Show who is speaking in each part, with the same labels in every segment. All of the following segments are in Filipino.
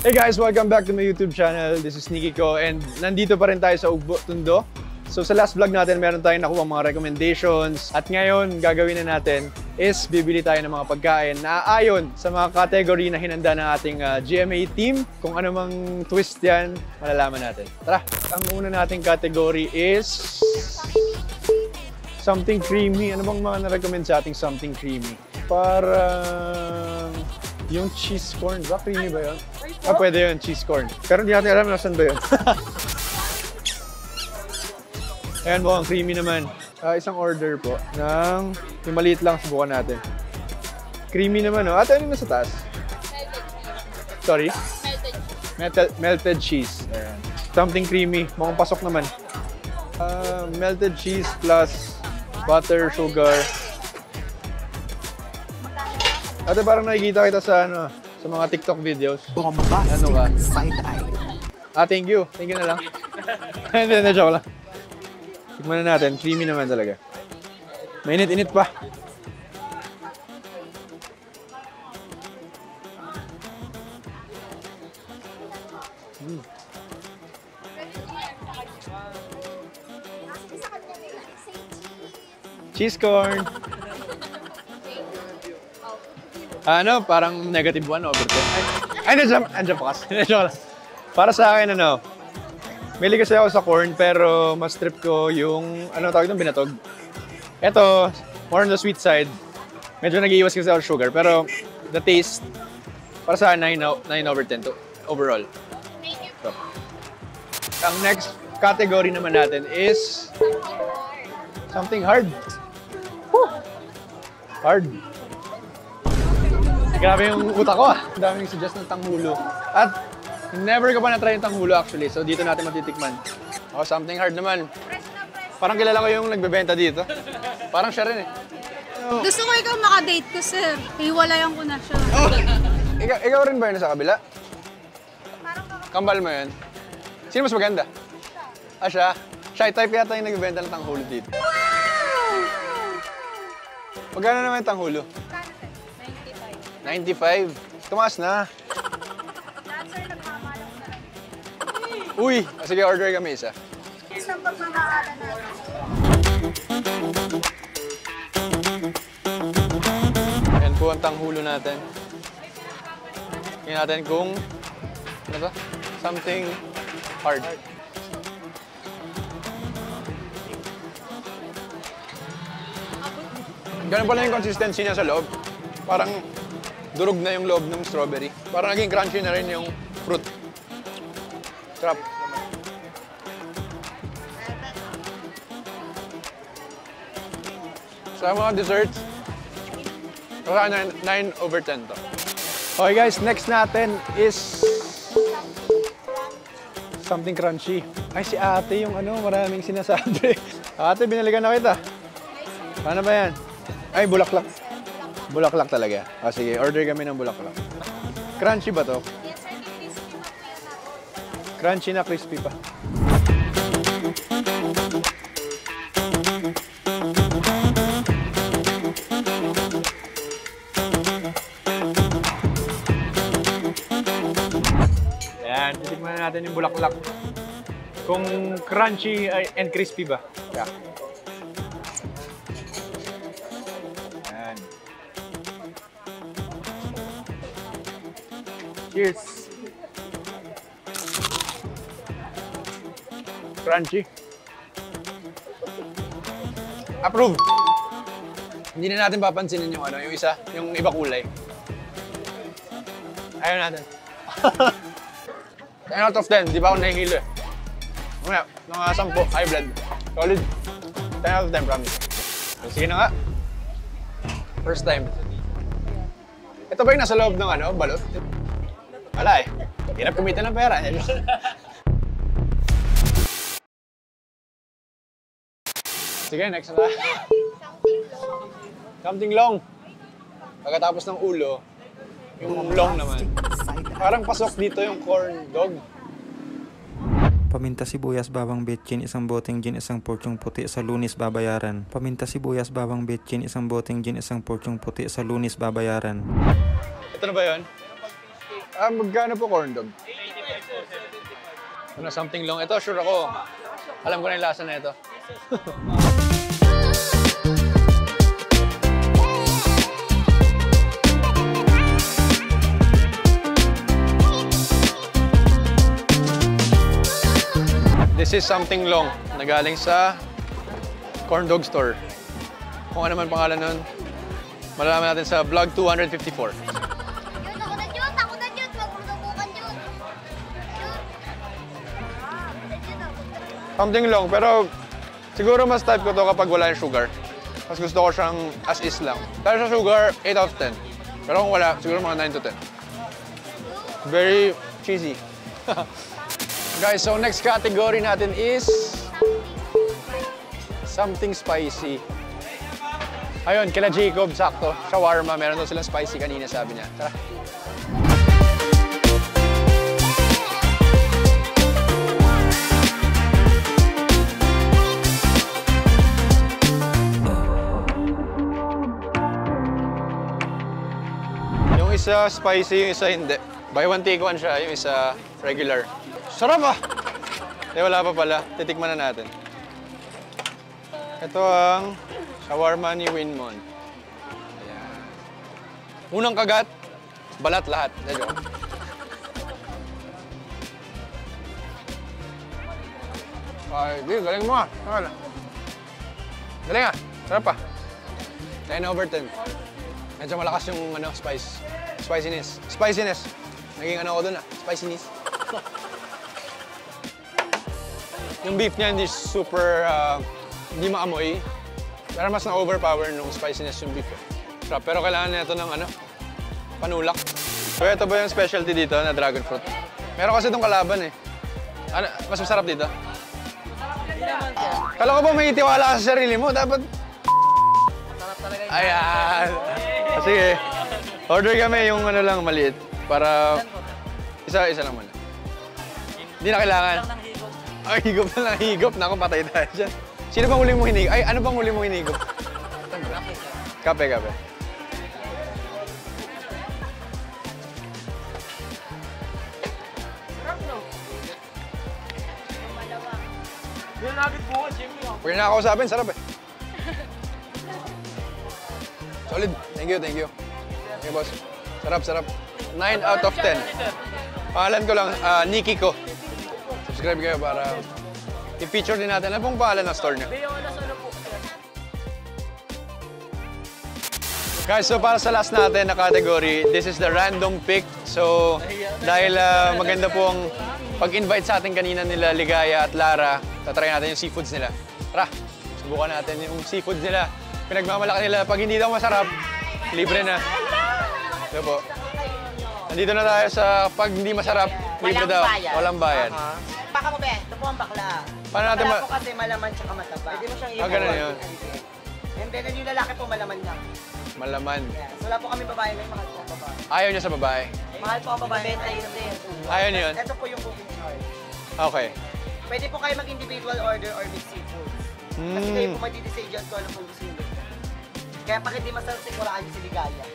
Speaker 1: Hey guys, welcome back to my YouTube channel. This is Nikiko and nandito pa rin tayo sa Ugbo, Tondo. So sa last vlog natin, meron tayong nakuha mga recommendations. At ngayon, gagawin na natin is bibili tayo ng mga pagkain na ayon sa mga category na hinanda ng ating GMA team. Kung ano mang twist yan, malalaman natin. Tara! Ang una nating category is something creamy. Ano bang mga na-recommend sa ating something creamy? Parang yung cheese corn ba? Creamy ba yun? Ah, pwede yun, cheese corn. Pero hindi natin alam nasan ba yun. Ayan po, ang creamy naman. Isang order po ng yung maliit lang, subukan natin. Creamy naman, no? Ate, ano yung nasa taas? Sorry? Melted cheese. Ayan. Something creamy. Mukhang pasok naman. Melted cheese plus butter, sugar. Ate, parang nakikita kita sa ano, sa mga TikTok videos. Ano ka? Thank you. Thank you na lang. Hindi, joke lang. Tikman na natin. Creamy naman talaga. Mainit-init pa. Cheese corn. Ano, parang negative 1 over 10. Ay, nandiyan pa kasi. Para sa akin, ano, mili kasi ako sa corn, pero mas trip ko yung, ano tawag itong binatog. Ito, more on the sweet side. Medyo nag-iiwas kasi ako sugar, pero the taste, para sa akin, 9 over 10 to overall. So, ang next category naman natin is something hard. Whew. Hard. Grabe yung utak ko, ah. Ang daming suggest ng tanghulo. At never ko pa na-try yung tanghulo actually, so dito natin matitikman. Oh, something hard naman. Parang kilala ko yung nagbebenta dito. Parang siya rin eh.
Speaker 2: Gusto ko ikaw makadate ko, sir. Hiwalayan ko na siya.
Speaker 1: Oh. Ikaw rin ba yun sa kabila? Kambal mo yun? Sino mas maganda? Ah, siya? Shy type yata yung nagbebenta ng tanghulo dito. Magkano naman yung tanghulo? 95. Tumaas na. Uy! Sige, order kami isa. Ayan po ang tanghulo natin. Tingnan natin kung ano ba? Something hard. Ganun pala yung consistency niya sa loob. Parang durog na yung loob ng strawberry. Parang naging crunchy na rin yung fruit. Sarap. Sa mga desserts, 9 over 10 to. Okay guys, next natin is something crunchy. Ay, si ate yung ano, maraming sinasabi. Ate, binalikan na kita. Paano ba yan? Ay, bulaklak. Bulaklak talaga. Ah, sige, order kami ng bulaklak. Crunchy ba to? Crunchy na crispy pa. Ayan, titikman na natin yung bulaklak. Kung crunchy and crispy ba. Yeah. Cheers! Crunchy. Approve! Hindi na natin papansinin yung ano, yung isa, yung iba kulay. Ayaw natin. 10 out of 10, di ba ako nahihilo eh. Mamaya, mga 10, high blood. Solid. 10 out of 10, promise. Sige na nga. First time. Ito ba yung nasa loob ng ano, balot? Wala eh. Hirap kumita ng pera. Sige, next na. Something long. Pagkatapos ng ulo, yung long naman. Parang pasok dito yung corn dog.
Speaker 3: Paminta sibuyas, bawang betchin, isang boteng gin, isang porsyong puti, sa Lunes babayaran. Paminta sibuyas, bawang betchin, isang boteng gin, isang porsyong puti, sa Lunes babayaran.
Speaker 1: Ito na ba yun? Magkano po corn dog? Ano, something long. Ito, sure ako. Alam ko na yung lasa na ito. This is something long na galing sa corn dog store. Kung ano man pangalan nun, malalaman natin sa vlog 254. Something long, pero siguro mas type ko to kapag wala yung sugar. Mas gusto ko siyang as is lang. Dahil sa sugar, 8 out of 10. Pero kung wala, siguro mga 9 to 10. Very cheesy. Guys, so next category natin is something spicy. Ayun, kila Jacob, sakto. Shawarma, meron daw silang spicy kanina, sabi niya. Tara. Yung isa spicy, yung isa hindi. Buy one, take one siya, yung isa regular. Sarap ah! Eh, wala pa pala. Titikman na natin. Ito ang shawarma ni Winmon. Ayan. Unang kagat, balat lahat. Medyo. Ay, di, galing mo ah. Galing ah. Sarap pa. 10 over 10. Medyo malakas yung spiciness. Naging ano ko dun ah, spiciness. Yung beef niya hindi super, hindi maamoy. Pero mas na-overpower nung spiciness yung beef. Sarap. Pero kailangan nito ng ano, panulak. So ito ba yung specialty dito na dragon fruit? Meron kasi itong kalaban eh. Ano, mas masarap dito? Kala ko ba may tiwala ka sa sarili mo? Dapat... Ayan. Sige. Order kami yung ano lang maliit. Para... Isa lang muna. Hindi na kailangan. Ay, higop na lang, higop. Naku, patay tayo dyan. Sino bang huli mong hinigop? Ay, ano bang huli mong hinigop? Kape. Pwede na nakausapin, sarap eh. Solid. Thank you. Okay, boss. Sarap. 9 out of 10. Pangalan ko lang, Nikki ko. Subscribe kayo para i-feature din natin. Ano pong pangalan ng store niyo? Guys, so para sa last natin na category, this is the random pick. So, dahil maganda pong pag-invite sa atin kanina nila Ligaya at Lara, tatry natin yung seafoods nila. Tara, subukan natin yung seafoods nila. Pinagmamalaki nila, pag hindi daw masarap, libre na. Ito po. Nandito na tayo sa pag hindi masarap, libre daw. Walang bayad.
Speaker 4: Baka mo, be. Ito po ang bakla.
Speaker 1: Paano natin
Speaker 4: bakla po kasi malaman tsaka mataba. Pwede mo siyang i-hold.
Speaker 1: ganun yun.
Speaker 4: And then yung lalaki po malaman lang.
Speaker 1: Malaman.
Speaker 4: Yeah. So wala po kami babae, may mahal po ang babae.
Speaker 1: Ayaw niya sa babae.
Speaker 4: Mahal po ang babae.
Speaker 1: Ayaw niya yun?
Speaker 4: Ito po yung booking charge.
Speaker 1: Okay.
Speaker 4: Pwede po kayo mag-individual order or mix seafoods. Kasi kayo po mag-decide dyan kung ano po gusto nyo. Kaya pag hindi masarap, siguraan nyo si Ligaya.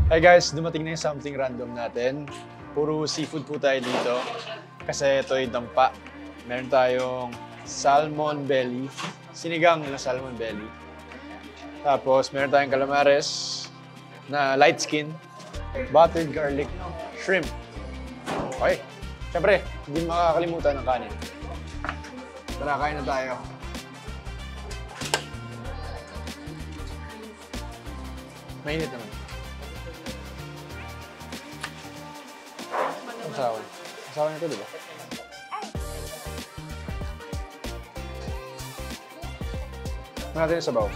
Speaker 1: Hey guys, dumating na yung something random natin. Puro seafood po tayo dito. Kasi ito yung dampa. Meron tayong salmon belly. Sinigang na salmon belly. Tapos meron tayong calamares na light skin. Buttered garlic shrimp. Okay. Siyempre, hindi makakalimutan ng kanin. Tara, kain na tayo. Mainit naman. Asawa niya. Asawa niya ito, di ba? Natin yung sabaw.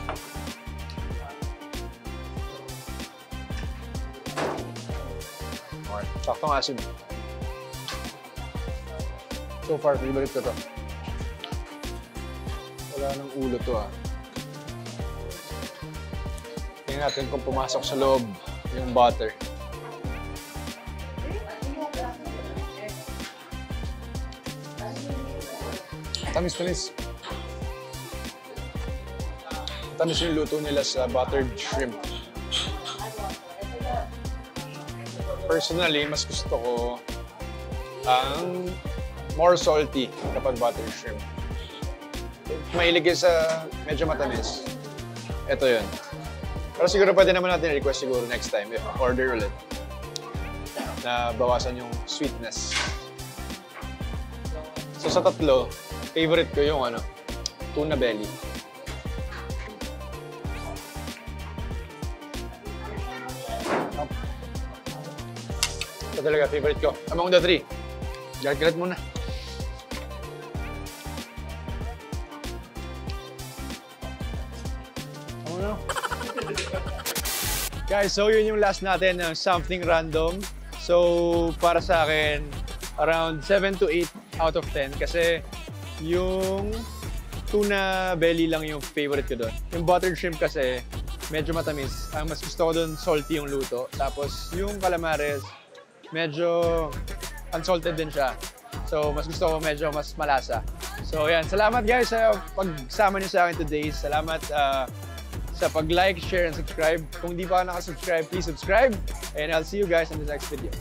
Speaker 1: Okay. Saktong asin. So far, favorite ko to. Wala nang ulo to ah. Tingnan natin kung pumasok sa loob yung butter. Tamis-tamis. Tamis yung luto nila sa buttered shrimp. Personally, mas gusto ko ang more salty kapag buttered shrimp. Mahilig yun sa medyo matamis. Ito yun. Pero siguro pwede naman natin request siguro next time if order ulit. Na bawasan yung sweetness. So sa tatlo, favorite ko yung tuna belly. Ito talaga, favorite ko. Among the three. Galit muna. Oh no. Guys, so yun yung last natin ng something random. So, para sa akin, around 7 to 8 out of 10 kasi yung tuna belly lang yung favorite ko doon. Yung buttered shrimp kasi medyo matamis. Ang mas gusto ko doon, salty yung luto. Tapos yung calamares, medyo unsalted din siya. So, mas gusto ko medyo mas malasa. So, yan. Salamat guys sa pagsama niyo sa akin today. Salamat sa pag-like, share, and subscribe. Kung di pa ka nakasubscribe, please subscribe. And I'll see you guys in the next video.